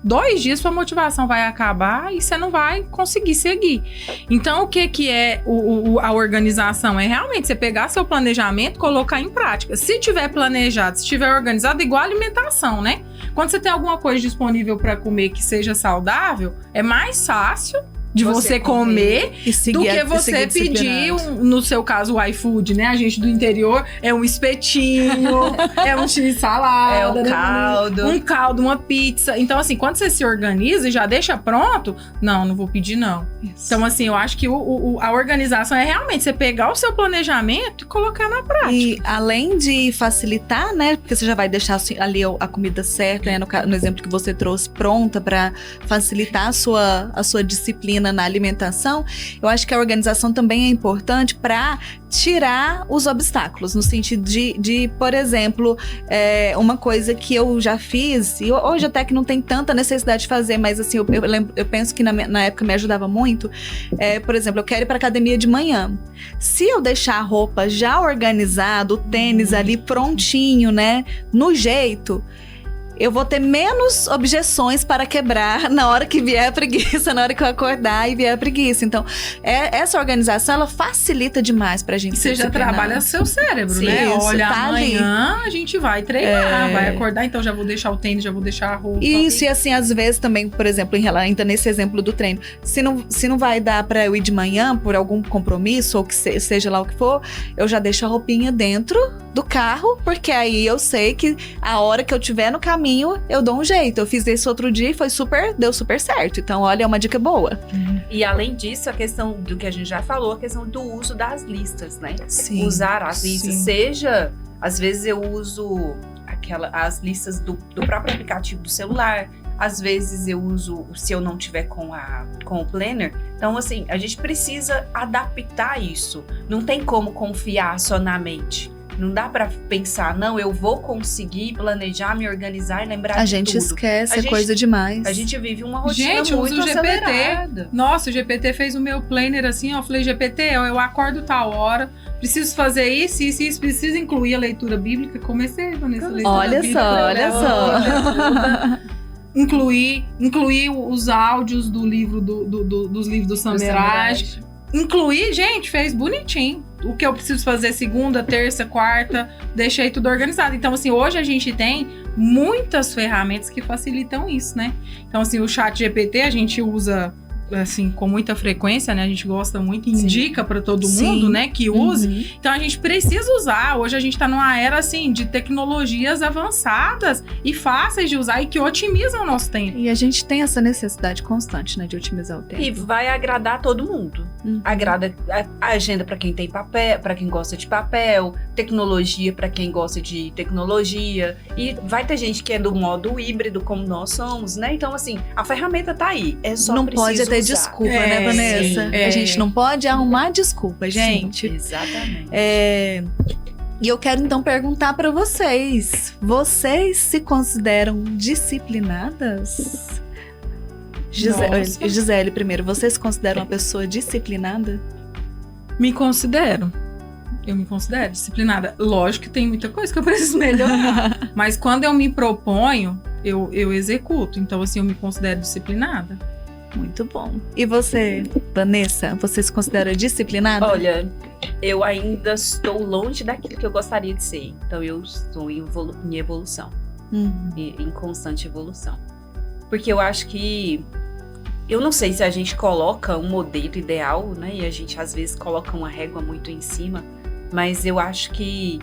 2 dias sua motivação vai acabar e você não vai conseguir seguir. Então, o que é a organização? É realmente você pegar seu planejamento, colocar em prática. Se tiver planejado, se tiver organizado, igual a alimentação, né? Quando você tem alguma coisa disponível para comer que seja saudável, é mais fácil de você comer do que você pedir, no seu caso, o iFood, né? A gente do interior é um espetinho, é um x-salada, é um caldo. Um caldo, uma pizza. Então, assim, quando você se organiza e já deixa pronto, não vou pedir, não. Isso. Então, assim, eu acho que a organização é realmente você pegar o seu planejamento e colocar na prática. E além de facilitar, né? Porque você já vai deixar ali a comida certa, né? No exemplo que você trouxe, pronta para facilitar a sua disciplina na alimentação, eu acho que a organização também é importante para tirar os obstáculos, no sentido de por exemplo, uma coisa que eu já fiz, e hoje até que não tem tanta necessidade de fazer, mas assim, eu penso que na época me ajudava muito, por exemplo, eu quero ir para academia de manhã. Se eu deixar a roupa já organizada, o tênis ali prontinho, né, no jeito, eu vou ter menos objeções para quebrar na hora que vier a preguiça, na hora que eu acordar e vier a preguiça. Então, essa organização, ela facilita demais pra gente. Você já trabalha seu cérebro, sim, né? Isso, olha, tá amanhã ali. A gente vai treinar, vai acordar, então já vou deixar o tênis, já vou deixar a roupa. Isso, e assim, às vezes também, por exemplo, ainda nesse exemplo do treino, se não vai dar pra eu ir de manhã por algum compromisso, ou que seja lá o que for, eu já deixo a roupinha dentro do carro, porque aí eu sei que a hora que eu estiver no caminho, eu dou um jeito. Eu fiz isso outro dia e deu super certo. Então, olha, é uma dica boa. E além disso, a questão do que a gente já falou, a questão do uso das listas, né? Sim, usar as listas, seja, às vezes eu uso as listas do próprio aplicativo do celular, às vezes eu uso, se eu não tiver com o planner. Então, assim, a gente precisa adaptar isso. Não tem como confiar só na mente. Não dá pra pensar, não, eu vou conseguir planejar, me organizar e lembrar de tudo. A gente esquece, é coisa demais. A gente vive uma rotina muito acelerada. Nossa, o GPT fez o meu planner assim, ó. Eu falei, GPT, eu acordo tal hora, preciso fazer isso, preciso incluir a leitura bíblica. Comecei, Vanessa, a leitura bíblica. Olha só. Incluir os áudios do livro dos livros do Sameraj. Incluir, gente, fez bonitinho. O que eu preciso fazer segunda, terça, quarta, deixei tudo organizado. Então, assim, hoje a gente tem muitas ferramentas que facilitam isso, né? Então, assim, o chat GPT a gente usa, assim, com muita frequência, né? A gente gosta muito e indica para todo mundo, né? Que use. Então, a gente precisa usar. Hoje a gente tá numa era, assim, de tecnologias avançadas e fáceis de usar e que otimizam o nosso tempo. E a gente tem essa necessidade constante, né? De otimizar o tempo. E vai agradar todo mundo. Agrada a agenda para quem tem papel, para quem gosta de papel, tecnologia para quem gosta de tecnologia, e vai ter gente que é do modo híbrido, como nós somos, né? Então, assim, a ferramenta tá aí, é só não preciso pode ter usar. desculpa, né, Vanessa? A gente não pode arrumar desculpa, gente. Sim, exatamente. E eu quero então perguntar para vocês se consideram disciplinadas? Gisele, primeiro, você se considera uma pessoa disciplinada? Me considero. Eu me considero disciplinada. Lógico que tem muita coisa que eu preciso melhorar. Mas quando eu me proponho, eu executo. Então, assim, eu me considero disciplinada. Muito bom. E você, Vanessa, você se considera disciplinada? Olha, eu ainda estou longe daquilo que eu gostaria de ser. Então, eu estou em evolução. Em constante evolução. Porque eu acho que... Eu não sei se a gente coloca um modelo ideal, né? E a gente, às vezes, coloca uma régua muito em cima. Mas eu acho que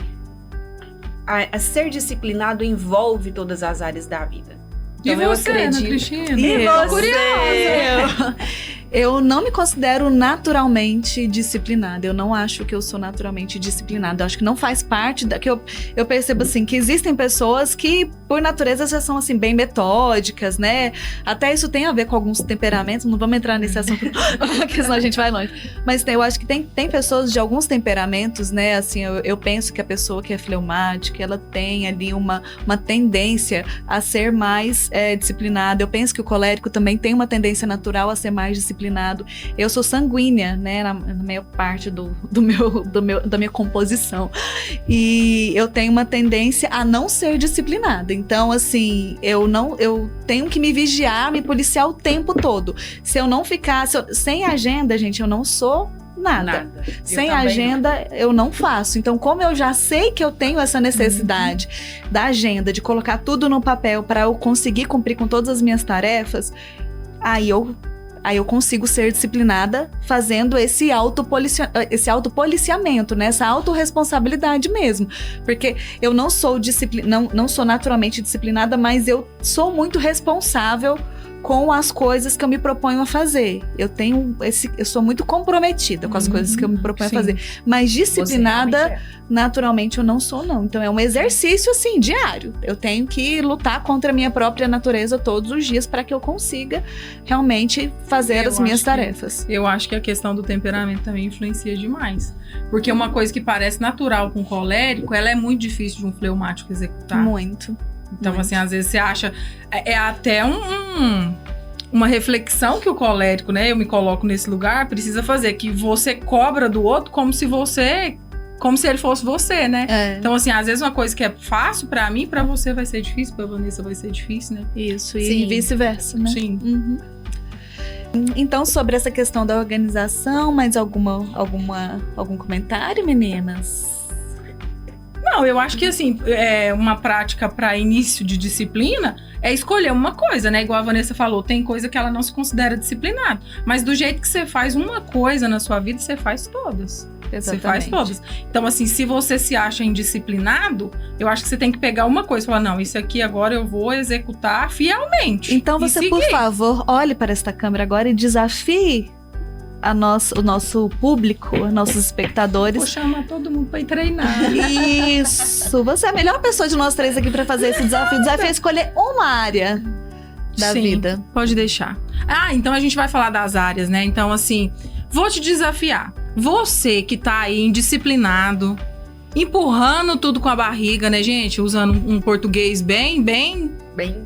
a ser disciplinado envolve todas as áreas da vida. Então, e você, eu acredito... Ana Cristina? E você? Curiosa! Eu não me considero naturalmente disciplinada. Eu não acho que eu sou naturalmente disciplinada. Eu acho que não faz parte da... que eu percebo, assim, que existem pessoas que, por natureza, já são, assim, bem metódicas, né? Até isso tem a ver com alguns temperamentos. Não vamos entrar nesse assunto, porque senão a gente vai longe. Mas eu acho que tem pessoas de alguns temperamentos, né? Assim, eu penso que a pessoa que é fleumática, ela tem ali uma tendência a ser mais disciplinada. Eu penso que o colérico também tem uma tendência natural a ser mais disciplinado. Eu sou sanguínea, né, na maior parte da minha composição. E eu tenho uma tendência a não ser disciplinada. Então, assim, eu tenho que me vigiar, me policiar o tempo todo. Se eu não ficar... sem agenda, gente, eu não sou nada. Sem agenda, eu não faço. Então, como eu já sei que eu tenho essa necessidade da agenda, de colocar tudo no papel para eu conseguir cumprir com todas as minhas tarefas, aí eu consigo ser disciplinada fazendo esse autopoliciamento, né? Essa autorresponsabilidade mesmo. Porque eu não sou não sou naturalmente disciplinada, mas eu sou muito responsável com as coisas que eu me proponho a fazer. Eu sou muito comprometida com as coisas que eu me proponho a fazer. Mas disciplinada, naturalmente, eu não sou, não. Então é um exercício, assim, diário. Eu tenho que lutar contra a minha própria natureza todos os dias para que eu consiga realmente fazer as minhas tarefas. Eu acho que a questão do temperamento também influencia demais. Porque uma coisa que parece natural com o colérico, ela é muito difícil de um fleumático executar. Muito. Então, assim, às vezes você acha... É até uma reflexão que o colérico, né? Eu me coloco nesse lugar, precisa fazer. Que você cobra do outro como se ele fosse você, né? Então, assim, às vezes uma coisa que é fácil pra mim, pra você vai ser difícil, pra Vanessa vai ser difícil, né? Isso, e vice-versa, né? Sim. Então, sobre essa questão da organização, mais algum comentário, meninas? Não, eu acho que, assim, uma prática para início de disciplina é escolher uma coisa, né? Igual a Vanessa falou, tem coisa que ela não se considera disciplinada. Mas do jeito que você faz uma coisa na sua vida, você faz todas. Exatamente. Você faz todas. Então, assim, se você se acha indisciplinado, eu acho que você tem que pegar uma coisa e falar, não, isso aqui agora eu vou executar fielmente. Então, você, por favor, olhe para esta câmera agora e desafie o nosso público, nossos espectadores. Vou chamar todo mundo para ir treinar. Isso! Você é a melhor pessoa de nós três aqui para fazer esse desafio. O desafio é escolher uma área da vida. Pode deixar. Então a gente vai falar das áreas, né? Então, assim, vou te desafiar. Você que tá aí indisciplinado, empurrando tudo com a barriga, né, gente? Usando um português bem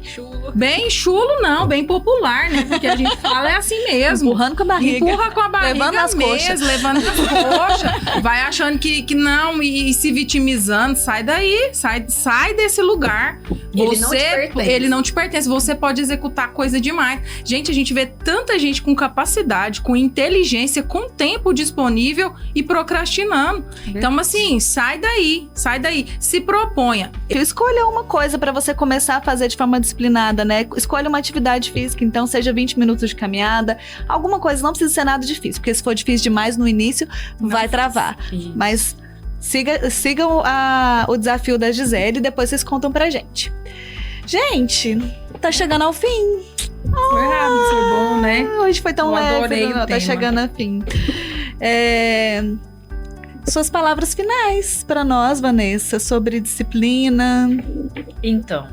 chulo. Bem chulo, não, bem popular, né? Porque a gente fala assim mesmo. Empurrando com a barriga. Empurra com a barriga levando nas coxas. Levando nas coxas. Vai achando que não e se vitimizando. Sai daí, sai desse lugar. Ele não te pertence. Você pode executar coisa demais. Gente, a gente vê tanta gente com capacidade, com inteligência, com tempo disponível e procrastinando. Então, assim, sai daí. Se proponha. Escolha uma coisa para você começar a fazer de forma disciplinada, né? Escolha uma atividade física, então seja 20 minutos de caminhada, alguma coisa, não precisa ser nada difícil, porque se for difícil demais no início, vai travar. Isso. Mas sigam o desafio da Gisele e depois vocês contam pra gente. Gente, tá chegando ao fim. Foi rápido, foi bom, né? Hoje foi tão leve, adorei o tá tema. chegando ao fim. suas palavras finais para nós, Vanessa, sobre disciplina. Então,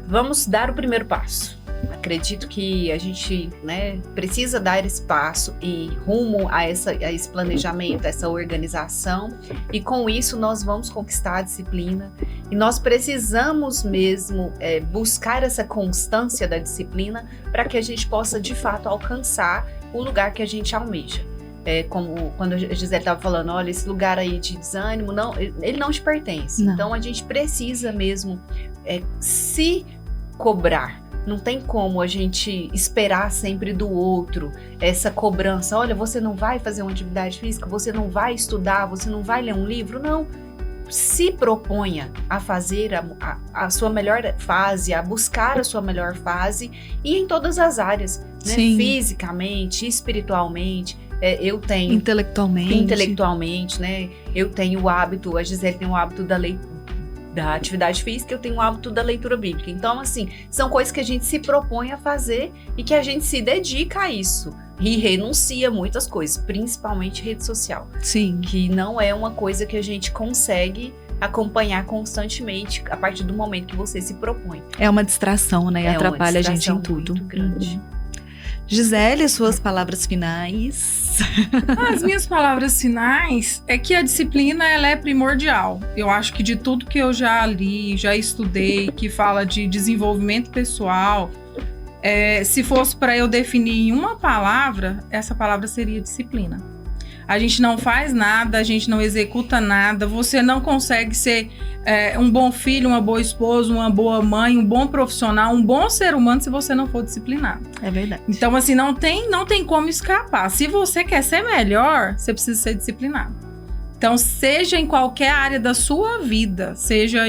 vamos dar o primeiro passo. Acredito que a gente, né, precisa dar esse passo e rumo a esse planejamento, a essa organização, e com isso nós vamos conquistar a disciplina, e nós precisamos mesmo buscar essa constância da disciplina para que a gente possa de fato alcançar o lugar que a gente almeja. Como quando a Gisele estava falando, olha, esse lugar aí de desânimo, ele não te pertence. Não. Então a gente precisa mesmo se cobrar. Não tem como a gente esperar sempre do outro essa cobrança. Olha, você não vai fazer uma atividade física, você não vai estudar, você não vai ler um livro. Não. Se proponha a fazer a sua melhor fase, a buscar a sua melhor fase, e em todas as áreas, né? Fisicamente, espiritualmente. Eu tenho... Intelectualmente, né? Eu tenho o hábito, a Gisele tem o hábito da atividade física, eu tenho o hábito da leitura bíblica. Então, assim, são coisas que a gente se propõe a fazer e que a gente se dedica a isso. E renuncia a muitas coisas, principalmente rede social. Sim. Que não é uma coisa que a gente consegue acompanhar constantemente a partir do momento que você se propõe. É uma distração, né? E atrapalha a gente em tudo. Muito grande. Gisele, suas palavras finais. As minhas palavras finais é que a disciplina, ela é primordial. Eu acho que de tudo que eu já li, já estudei, que fala de desenvolvimento pessoal, se fosse para eu definir em uma palavra, essa palavra seria disciplina. A gente não faz nada, a gente não executa nada, você não consegue ser um bom filho, uma boa esposa, uma boa mãe, um bom profissional, um bom ser humano se você não for disciplinado. É verdade. Então, assim, não tem como escapar. Se você quer ser melhor, você precisa ser disciplinado. Então, seja em qualquer área da sua vida, seja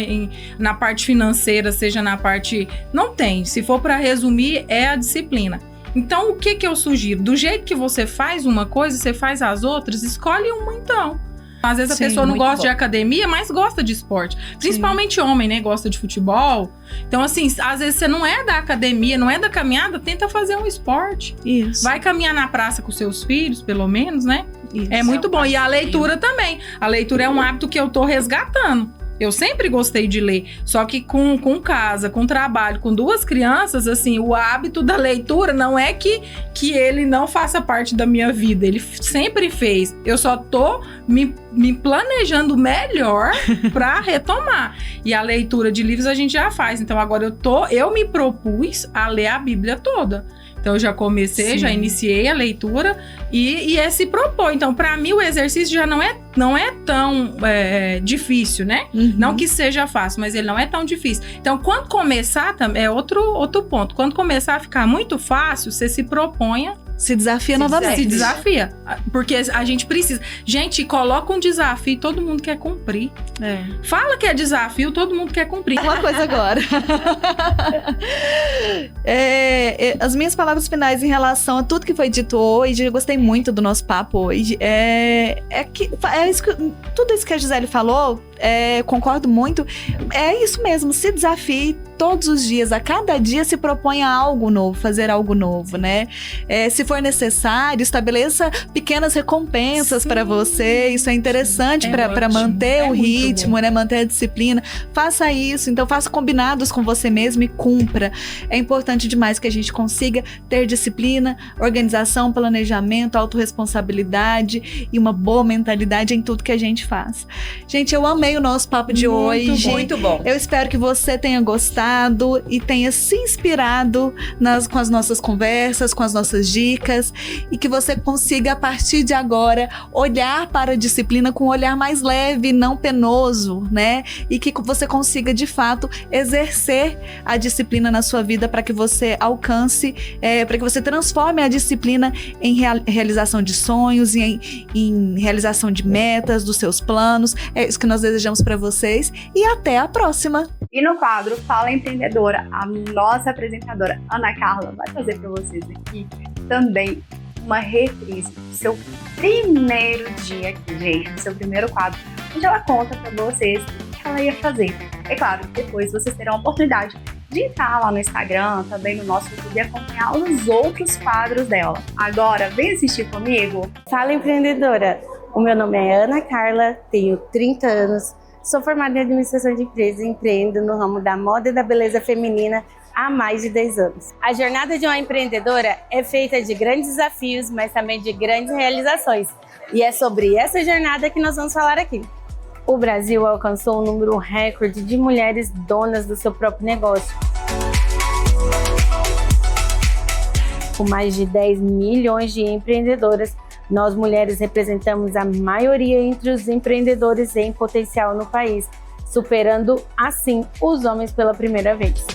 na parte financeira, seja na parte... Não tem. Se for para resumir, é a disciplina. Então, o que eu sugiro? Do jeito que você faz uma coisa, você faz as outras, escolhe uma então. Às vezes a pessoa não gosta de academia, mas gosta de esporte. Principalmente homem, né? Gosta de futebol. Então, assim, às vezes você não é da academia, não é da caminhada, tenta fazer um esporte. Isso. Vai caminhar na praça com seus filhos, pelo menos, né? Isso. É muito bom. E a leitura também. A leitura é um hábito que eu tô resgatando. Eu sempre gostei de ler, só que com casa, com trabalho, com 2 crianças, assim, o hábito da leitura não é que ele não faça parte da minha vida, ele sempre fez. Eu só tô me planejando melhor para retomar. E a leitura de livros a gente já faz, então agora eu me propus a ler a Bíblia toda. Então eu já comecei, já iniciei a leitura e se propõe. Então, para mim, o exercício já não é tão difícil, né? Uhum. Não que seja fácil, mas ele não é tão difícil. Então, quando começar, é outro ponto. Quando começar a ficar muito fácil, você se proponha. Se desafia novamente. Se desafia. Porque a gente precisa. Gente, coloca um desafio e todo mundo quer cumprir. Fala que é desafio, todo mundo quer cumprir. Uma coisa agora. As minhas palavras finais em relação a tudo que foi dito hoje, eu gostei muito do nosso papo hoje. Tudo isso que a Gisele falou, concordo muito. É isso mesmo, se desafie todos os dias, a cada dia se proponha algo novo, fazer algo novo, né? Se for necessário, estabeleça pequenas recompensas para você, isso é interessante para manter o ritmo, né? Manter a disciplina. Faça isso, então faça combinados com você mesmo e cumpra. É importante demais que a gente consiga ter disciplina, organização, planejamento, autorresponsabilidade e uma boa mentalidade em tudo que a gente faz. Gente, eu amei o nosso papo de hoje. Muito bom. Eu espero que você tenha gostado e tenha se inspirado com as nossas conversas, com as nossas dicas, e que você consiga, a partir de agora, olhar para a disciplina com um olhar mais leve, não penoso, né? E que você consiga, de fato, exercer a disciplina na sua vida para que você alcance, para que você transforme a disciplina em realização de sonhos, em realização de metas, dos seus planos. É isso que nós desejamos para vocês e até a próxima! E no quadro Fala Empreendedora, a nossa apresentadora Ana Carla vai fazer para vocês aqui também uma reprise do seu primeiro dia aqui, gente, do seu primeiro quadro, onde ela conta para vocês o que ela ia fazer. É claro que depois vocês terão a oportunidade de entrar lá no Instagram, também no nosso YouTube e acompanhar os outros quadros dela. Agora, vem assistir comigo. Fala Empreendedora! O meu nome é Ana Carla, tenho 30 anos, sou formada em administração de empresas e empreendo no ramo da moda e da beleza feminina há mais de 10 anos. A jornada de uma empreendedora é feita de grandes desafios, mas também de grandes realizações. E é sobre essa jornada que nós vamos falar aqui. O Brasil alcançou um número recorde de mulheres donas do seu próprio negócio. Com mais de 10 milhões de empreendedoras, nós mulheres representamos a maioria entre os empreendedores em potencial no país, superando assim os homens pela primeira vez.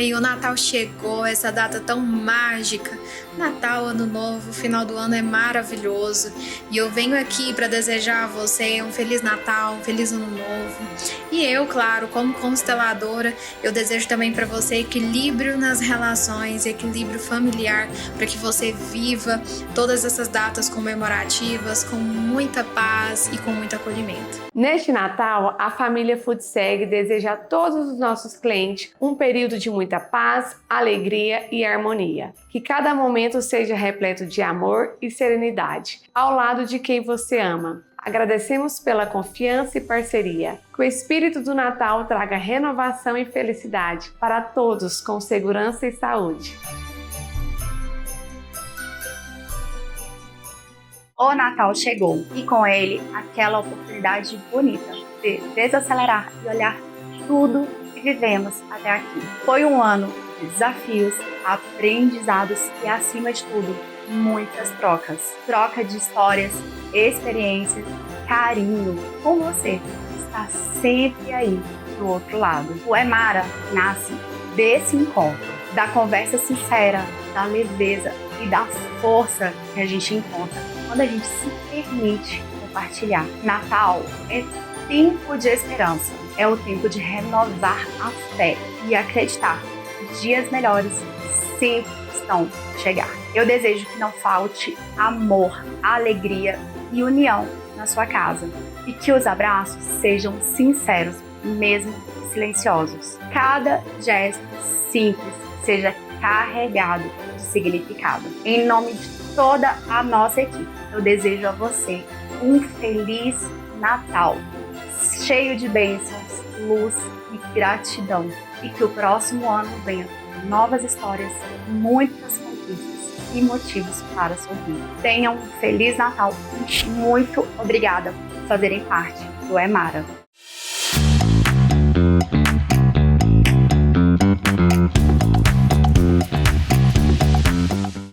Oi, o Natal chegou, essa data tão mágica. Natal, Ano Novo, final do ano é maravilhoso. E eu venho aqui para desejar a você um Feliz Natal, um Feliz Ano Novo. E eu, claro, como consteladora, eu desejo também para você equilíbrio nas relações, equilíbrio familiar, para que você viva todas essas datas comemorativas com muita paz e com muito acolhimento. Neste Natal, a família Foodseg deseja a todos os nossos clientes um período de muita paz, alegria e harmonia. Que cada momento seja repleto de amor e serenidade, ao lado de quem você ama. Agradecemos pela confiança e parceria. Que o espírito do Natal traga renovação e felicidade para todos com segurança e saúde. O Natal chegou e com ele aquela oportunidade bonita de desacelerar e olhar tudo que vivemos até aqui. Foi um ano de desafios, aprendizados e, acima de tudo, muitas trocas. Troca de histórias, experiências, carinho com você. Está sempre aí do outro lado. O Emara nasce desse encontro, da conversa sincera, da leveza e da força que a gente encontra quando a gente se permite compartilhar. Natal é tempo de esperança, é o tempo de renovar a fé e acreditar que dias melhores sempre estão a chegar. Eu desejo que não falte amor, alegria e união na sua casa e que os abraços sejam sinceros, mesmo silenciosos. Cada gesto simples seja carregado de significado. Em nome de toda a nossa equipe, eu desejo a você um feliz Natal, cheio de bênçãos, luz e gratidão. E que o próximo ano venha com novas histórias, muitas conquistas e motivos para sorrir. Tenham um Feliz Natal. Muito obrigada por fazerem parte do Emara.